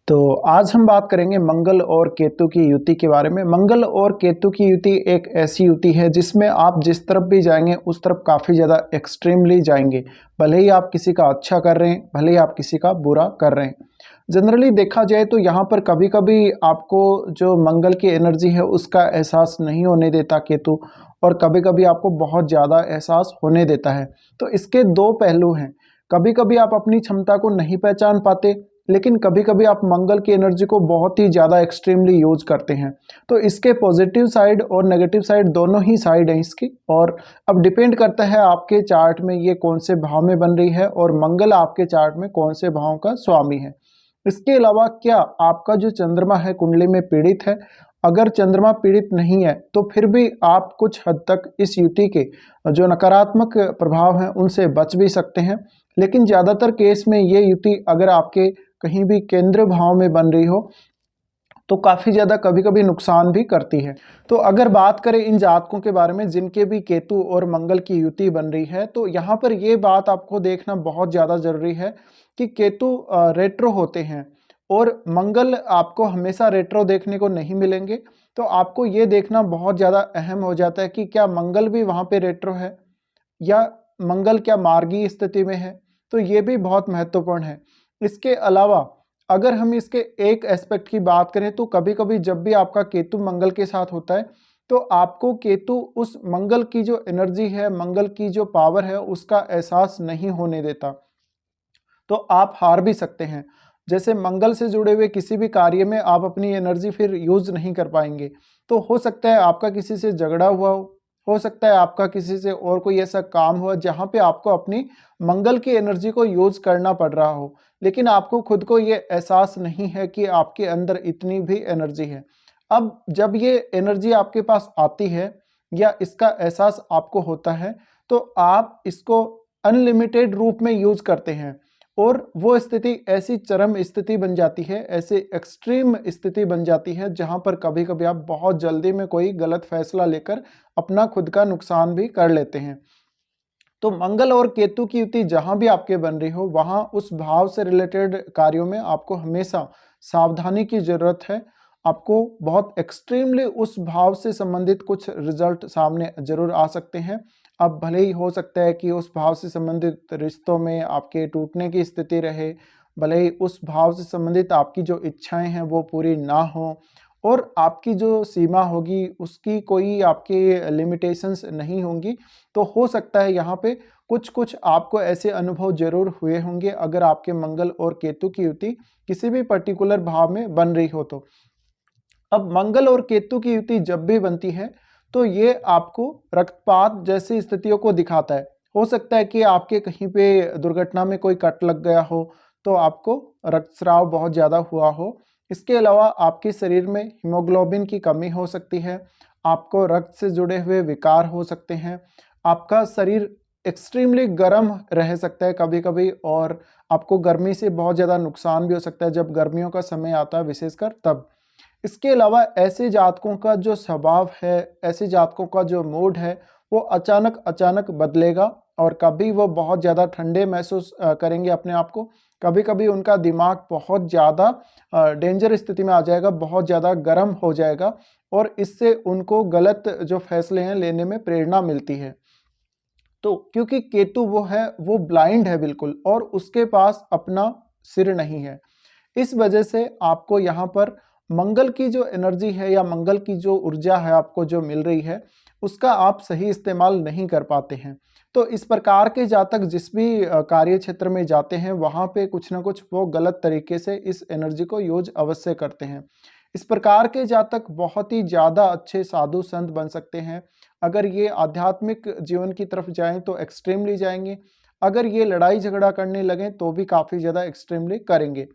तो आज हम बात करेंगे मंगल और केतु की युति के बारे में। मंगल और केतु की युति एक ऐसी युति है जिसमें आप जिस तरफ भी जाएंगे उस तरफ काफ़ी ज़्यादा एक्सट्रीमली जाएंगे। भले ही आप किसी का अच्छा कर रहे हैं, भले ही आप किसी का बुरा कर रहे हैं। जनरली देखा जाए तो यहाँ पर कभी कभी आपको जो मंगल की एनर्जी है उसका एहसास नहीं होने देता केतु, और कभी कभी आपको बहुत ज़्यादा एहसास होने देता है। तो इसके दो पहलू हैं। कभी कभी आप अपनी क्षमता को नहीं पहचान पाते, लेकिन कभी कभी आप मंगल की एनर्जी को बहुत ही ज़्यादा एक्सट्रीमली यूज करते हैं। तो इसके पॉजिटिव साइड और नेगेटिव साइड दोनों ही साइड हैं इसकी, और अब डिपेंड करता है आपके चार्ट में ये कौन से भाव में बन रही है और मंगल आपके चार्ट में कौन से भाव का स्वामी है। इसके अलावा क्या आपका जो चंद्रमा है कुंडली में पीड़ित है? अगर चंद्रमा पीड़ित नहीं है तो फिर भी आप कुछ हद तक इस युति के जो नकारात्मक प्रभाव हैं उनसे बच भी सकते हैं। लेकिन ज़्यादातर केस में ये युति अगर आपके कहीं भी केंद्र भाव में बन रही हो तो काफ़ी ज़्यादा कभी कभी नुकसान भी करती है। तो अगर बात करें इन जातकों के बारे में जिनके भी केतु और मंगल की युति बन रही है, तो यहाँ पर ये बात आपको देखना बहुत ज़्यादा ज़रूरी है कि केतु रेट्रो होते हैं और मंगल आपको हमेशा रेट्रो देखने को नहीं मिलेंगे। तो आपको ये देखना बहुत ज़्यादा अहम हो जाता है कि क्या मंगल भी वहाँ पे रेट्रो है या मंगल क्या मार्गी स्थिति में है। तो ये भी बहुत महत्वपूर्ण है। इसके अलावा अगर हम इसके एक एस्पेक्ट की बात करें तो कभी कभी जब भी आपका केतु मंगल के साथ होता है तो आपको केतु उस मंगल की जो एनर्जी है, मंगल की जो पावर है उसका एहसास नहीं होने देता। तो आप हार भी सकते हैं। जैसे मंगल से जुड़े हुए किसी भी कार्य में आप अपनी एनर्जी फिर यूज नहीं कर पाएंगे। तो हो सकता है आपका किसी से झगड़ा हुआ हो सकता है आपका किसी से और कोई ऐसा काम हुआ जहाँ पे आपको अपनी मंगल की एनर्जी को यूज करना पड़ रहा हो, लेकिन आपको खुद को ये एहसास नहीं है कि आपके अंदर इतनी भी एनर्जी है। अब जब ये एनर्जी आपके पास आती है या इसका एहसास आपको होता है तो आप इसको अनलिमिटेड रूप में यूज करते हैं, और वो स्थिति ऐसी चरम स्थिति बन जाती है, ऐसे एक्सट्रीम स्थिति बन जाती है जहां पर कभी कभी आप बहुत जल्दी में कोई गलत फैसला लेकर अपना खुद का नुकसान भी कर लेते हैं। तो मंगल और केतु की युति जहां भी आपके बन रही हो वहां उस भाव से रिलेटेड कार्यों में आपको हमेशा सावधानी की जरूरत है। आपको बहुत एक्सट्रीमली उस भाव से संबंधित कुछ रिजल्ट सामने जरूर आ सकते हैं। अब भले ही हो सकता है कि उस भाव से संबंधित रिश्तों में आपके टूटने की स्थिति रहे, भले ही उस भाव से संबंधित आपकी जो इच्छाएं हैं वो पूरी ना हो, और आपकी जो सीमा होगी उसकी कोई आपके लिमिटेशंस नहीं होंगी। तो हो सकता है यहाँ पे कुछ कुछ आपको ऐसे अनुभव जरूर हुए होंगे अगर आपके मंगल और केतु की युति किसी भी पर्टिकुलर भाव में बन रही हो तो। अब मंगल और केतु की युति जब भी बनती है तो ये आपको रक्तपात जैसी स्थितियों को दिखाता है। हो सकता है कि आपके कहीं पे दुर्घटना में कोई कट लग गया हो तो आपको रक्तस्राव बहुत ज़्यादा हुआ हो। इसके अलावा आपके शरीर में हीमोग्लोबिन की कमी हो सकती है, आपको रक्त से जुड़े हुए विकार हो सकते हैं, आपका शरीर एक्सट्रीमली गर्म रह सकता है कभी कभी, और आपको गर्मी से बहुत ज़्यादा नुकसान भी हो सकता है जब गर्मियों का समय आता है विशेषकर तब। इसके अलावा ऐसे जातकों का जो स्वभाव है, ऐसे जातकों का जो मूड है वो अचानक अचानक बदलेगा, और कभी वो बहुत ज़्यादा ठंडे महसूस करेंगे अपने आप को, कभी कभी उनका दिमाग बहुत ज़्यादा डेंजर स्थिति में आ जाएगा, बहुत ज़्यादा गर्म हो जाएगा, और इससे उनको गलत जो फैसले हैं लेने में प्रेरणा मिलती है। तो क्योंकि केतु वो है, वो ब्लाइंड है बिल्कुल, और उसके पास अपना सिर नहीं है। इस वजह से आपको यहाँ पर मंगल की जो एनर्जी है या मंगल की जो ऊर्जा है आपको जो मिल रही है उसका आप सही इस्तेमाल नहीं कर पाते हैं। तो इस प्रकार के जातक जिस भी कार्य क्षेत्र में जाते हैं वहाँ पे कुछ ना कुछ वो गलत तरीके से इस एनर्जी को यूज अवश्य करते हैं। इस प्रकार के जातक बहुत ही ज़्यादा अच्छे साधु संत बन सकते हैं। अगर ये आध्यात्मिक जीवन की तरफ जाएं तो एक्सट्रीमली जाएंगे, अगर ये लड़ाई झगड़ा करने लगें तो भी काफ़ी ज़्यादा एक्सट्रीमली करेंगे।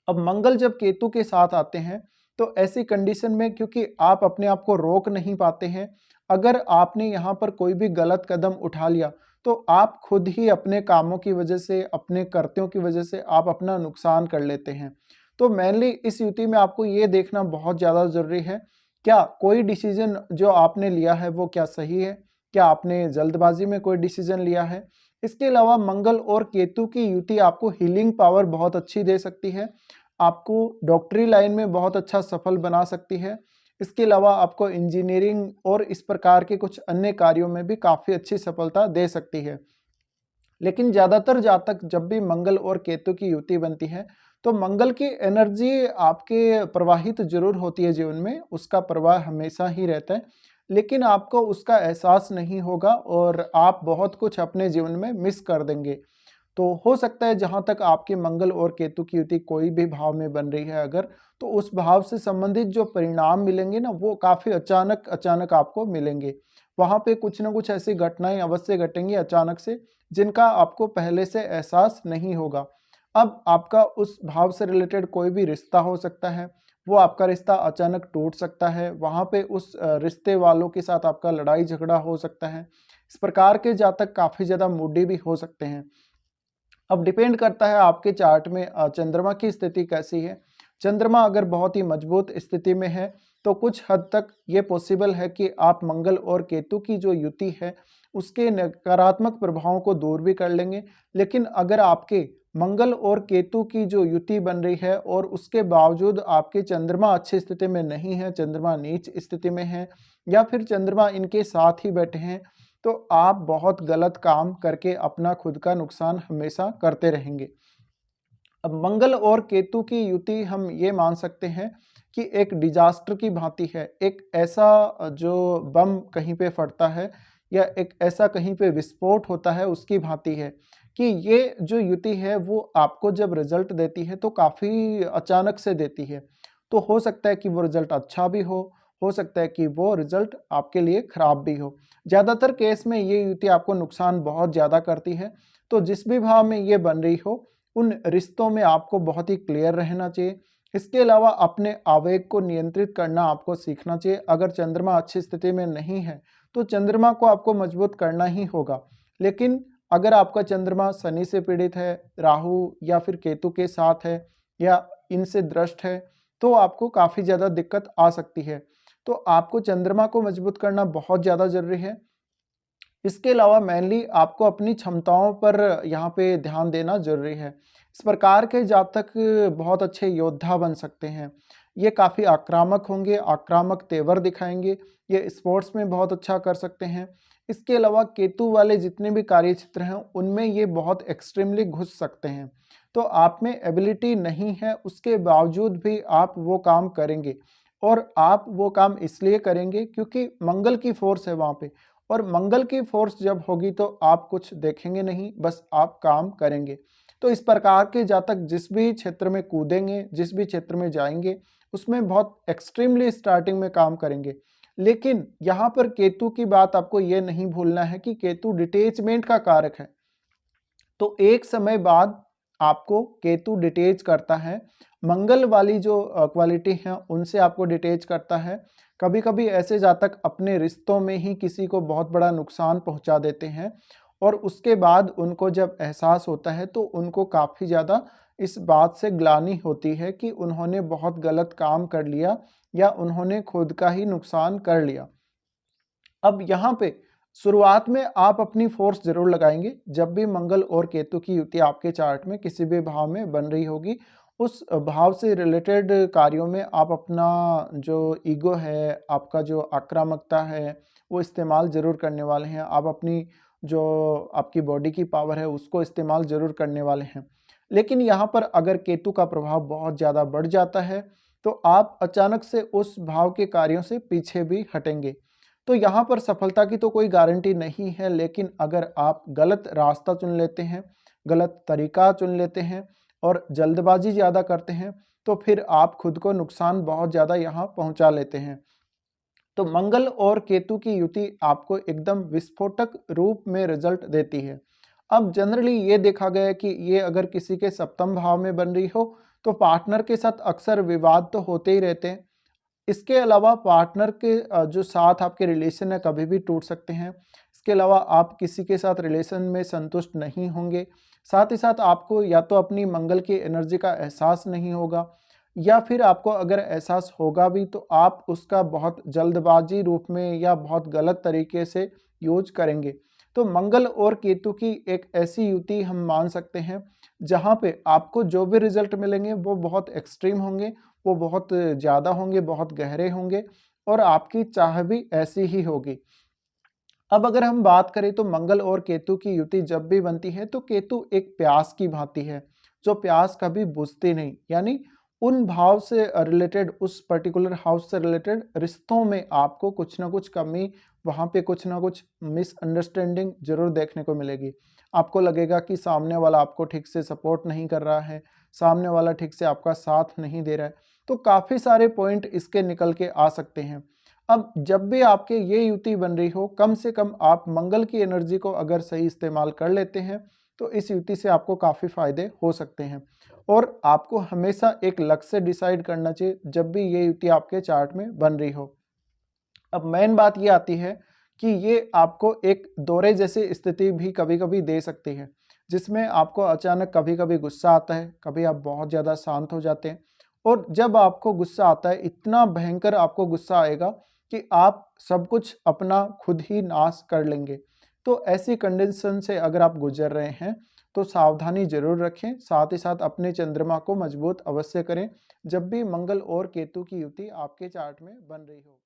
अब मंगल जब केतु के साथ आते हैं तो ऐसी कंडीशन में क्योंकि आप अपने आप को रोक नहीं पाते हैं, अगर आपने यहाँ पर कोई भी गलत कदम उठा लिया तो आप खुद ही अपने कामों की वजह से, अपने कर्तव्यों की वजह से आप अपना नुकसान कर लेते हैं। तो मेनली इस युति में आपको ये देखना बहुत ज़्यादा ज़रूरी है, क्या कोई डिसीजन जो आपने लिया है वो क्या सही है, क्या आपने जल्दबाजी में कोई डिसीजन लिया है। इसके अलावा मंगल और केतु की युति आपको हीलिंग पावर बहुत अच्छी दे सकती है। आपको डॉक्टरी लाइन में बहुत अच्छा सफल बना सकती है। इसके अलावा आपको इंजीनियरिंग और इस प्रकार के कुछ अन्य कार्यों में भी काफ़ी अच्छी सफलता दे सकती है। लेकिन ज़्यादातर जहाँ तक जब भी मंगल और केतु की युति बनती है, तो मंगल की एनर्जी आपके प्रवाहित ज़रूर होती है जीवन में, उसका प्रवाह हमेशा ही रहता है, लेकिन आपको उसका एहसास नहीं होगा और आप बहुत कुछ अपने जीवन में मिस कर देंगे। तो हो सकता है जहाँ तक आपके मंगल और केतु की युति कोई भी भाव में बन रही है अगर, तो उस भाव से संबंधित जो परिणाम मिलेंगे ना, वो काफ़ी अचानक अचानक आपको मिलेंगे। वहाँ पे कुछ न कुछ ऐसी घटनाएँ अवश्य घटेंगी अचानक से, जिनका आपको पहले से एहसास नहीं होगा। अब आपका उस भाव से रिलेटेड कोई भी रिश्ता हो सकता है, वो आपका रिश्ता अचानक टूट सकता है, वहाँ पे उस रिश्ते वालों के साथ आपका लड़ाई झगड़ा हो सकता है। इस प्रकार के जातक काफ़ी ज़्यादा मूडी भी हो सकते हैं। अब डिपेंड करता है आपके चार्ट में चंद्रमा की स्थिति कैसी है। चंद्रमा अगर बहुत ही मजबूत स्थिति में है, तो कुछ हद तक ये पॉसिबल है कि आप मंगल और केतु की जो युति है, उसके नकारात्मक प्रभावों को दूर भी कर लेंगे। लेकिन अगर आपके मंगल और केतु की जो युति बन रही है और उसके बावजूद आपके चंद्रमा अच्छी स्थिति में नहीं है, चंद्रमा नीच स्थिति में है या फिर चंद्रमा इनके साथ ही बैठे हैं, तो आप बहुत गलत काम करके अपना खुद का नुकसान हमेशा करते रहेंगे। अब मंगल और केतु की युति हम ये मान सकते हैं कि एक डिजास्टर की भांति है। एक ऐसा जो बम कहीं पे फटता है या एक ऐसा कहीं पे विस्फोट होता है उसकी भांति है कि ये जो युति है वो आपको जब रिजल्ट देती है तो काफ़ी अचानक से देती है। तो हो सकता है कि वो रिजल्ट अच्छा भी हो सकता है कि वो रिजल्ट आपके लिए खराब भी हो। ज़्यादातर केस में ये युति आपको नुकसान बहुत ज़्यादा करती है। तो जिस भी भाव में ये बन रही हो, उन रिश्तों में आपको बहुत ही क्लियर रहना चाहिए। इसके अलावा अपने आवेग को नियंत्रित करना आपको सीखना चाहिए। अगर चंद्रमा अच्छी स्थिति में नहीं है, तो चंद्रमा को आपको मजबूत करना ही होगा। लेकिन अगर आपका चंद्रमा शनि से पीड़ित है, राहु या फिर केतु के साथ है या इनसे दृष्ट है, तो आपको काफ़ी ज़्यादा दिक्कत आ सकती है। तो आपको चंद्रमा को मजबूत करना बहुत ज़्यादा ज़रूरी है। इसके अलावा मेनली आपको अपनी क्षमताओं पर यहाँ पे ध्यान देना ज़रूरी है। इस प्रकार के जातक बहुत अच्छे योद्धा बन सकते हैं। ये काफ़ी आक्रामक होंगे, आक्रामक तेवर दिखाएँगे, ये स्पोर्ट्स में बहुत अच्छा कर सकते हैं। इसके अलावा केतु वाले जितने भी कार्यक्षेत्र हैं, उनमें ये बहुत एक्सट्रीमली घुस सकते हैं। तो आप में एबिलिटी नहीं है, उसके बावजूद भी आप वो काम करेंगे और आप वो काम इसलिए करेंगे क्योंकि मंगल की फ़ोर्स है वहाँ पे। और मंगल की फोर्स जब होगी तो आप कुछ देखेंगे नहीं, बस आप काम करेंगे। तो इस प्रकार के जातक जिस भी क्षेत्र में कूदेंगे, जिस भी क्षेत्र में जाएँगे, उसमें बहुत एक्सट्रीमली स्टार्टिंग में काम करेंगे। लेकिन यहाँ पर केतु की बात आपको ये नहीं भूलना है कि केतु डिटैचमेंट का कारक है। तो एक समय बाद आपको केतु डिटैच करता है। मंगल वाली जो क्वालिटी है उनसे आपको डिटैच करता है। कभी-कभी ऐसे जातक अपने रिश्तों में ही किसी को बहुत बड़ा नुकसान पहुंचा देते हैं और उसके बाद उनको जब एहसास होता है तो उनको काफ़ी ज़्यादा इस बात से ग्लानि होती है कि उन्होंने बहुत गलत काम कर लिया या उन्होंने खुद का ही नुकसान कर लिया। अब यहाँ पे शुरुआत में आप अपनी फोर्स ज़रूर लगाएँगे, जब भी मंगल और केतु की युति आपके चार्ट में किसी भी भाव में बन रही होगी, उस भाव से रिलेटेड कार्यों में आप अपना जो ईगो है, आपका जो आक्रामकता है, वो इस्तेमाल ज़रूर करने वाले हैं। आप अपनी जो आपकी बॉडी की पावर है, उसको इस्तेमाल ज़रूर करने वाले हैं। लेकिन यहाँ पर अगर केतु का प्रभाव बहुत ज़्यादा बढ़ जाता है, तो आप अचानक से उस भाव के कार्यों से पीछे भी हटेंगे। तो यहाँ पर सफलता की तो कोई गारंटी नहीं है, लेकिन अगर आप गलत रास्ता चुन लेते हैं, गलत तरीका चुन लेते हैं और जल्दबाजी ज़्यादा करते हैं, तो फिर आप खुद को नुकसान बहुत ज़्यादा यहाँ पहुँचा लेते हैं। तो मंगल और केतु की युति आपको एकदम विस्फोटक रूप में रिजल्ट देती है। अब जनरली ये देखा गया है कि ये अगर किसी के सप्तम भाव में बन रही हो, तो पार्टनर के साथ अक्सर विवाद तो होते ही रहते हैं। इसके अलावा पार्टनर के जो साथ आपके रिलेशन है कभी भी टूट सकते हैं। इसके अलावा आप किसी के साथ रिलेशन में संतुष्ट नहीं होंगे। साथ ही साथ आपको या तो अपनी मंगल की एनर्जी का एहसास नहीं होगा या फिर आपको अगर एहसास होगा भी तो आप उसका बहुत जल्दबाजी रूप में या बहुत गलत तरीके से यूज़ करेंगे। तो मंगल और केतु की एक ऐसी युति हम मान सकते हैं जहाँ पे आपको जो भी रिजल्ट मिलेंगे वो बहुत एक्सट्रीम होंगे, वो बहुत ज़्यादा होंगे, बहुत गहरे होंगे और आपकी चाह भी ऐसी ही होगी। अब अगर हम बात करें तो मंगल और केतु की युति जब भी बनती है तो केतु एक प्यास की भांति है, जो प्यास कभी बुझती नहीं। यानी उन भाव से रिलेटेड, उस पर्टिकुलर हाउस से रिलेटेड रिश्तों में आपको कुछ ना कुछ कमी, वहाँ पे कुछ ना कुछ मिसअंडरस्टैंडिंग ज़रूर देखने को मिलेगी। आपको लगेगा कि सामने वाला आपको ठीक से सपोर्ट नहीं कर रहा है, सामने वाला ठीक से आपका साथ नहीं दे रहा है। तो काफ़ी सारे पॉइंट इसके निकल के आ सकते हैं। अब जब भी आपके ये युति बन रही हो, कम से कम आप मंगल की एनर्जी को अगर सही इस्तेमाल कर लेते हैं, तो इस युति से आपको काफ़ी फ़ायदे हो सकते हैं। और आपको हमेशा एक लक्ष्य डिसाइड करना चाहिए जब भी ये युति आपके चार्ट में बन रही हो। अब मेन बात ये आती है कि ये आपको एक दौरे जैसी स्थिति भी कभी-कभी दे सकती है, जिसमें आपको अचानक कभी-कभी गुस्सा आता है, कभी आप बहुत ज़्यादा शांत हो जाते हैं और जब आपको गुस्सा आता है, इतना भयंकर आपको गुस्सा आएगा कि आप सब कुछ अपना खुद ही नाश कर लेंगे। तो ऐसी कंडीशन से अगर आप गुज़र रहे हैं, तो सावधानी ज़रूर रखें, साथ ही साथ अपने चंद्रमा को मजबूत अवश्य करें, जब भी मंगल और केतु की युति आपके चार्ट में बन रही हो।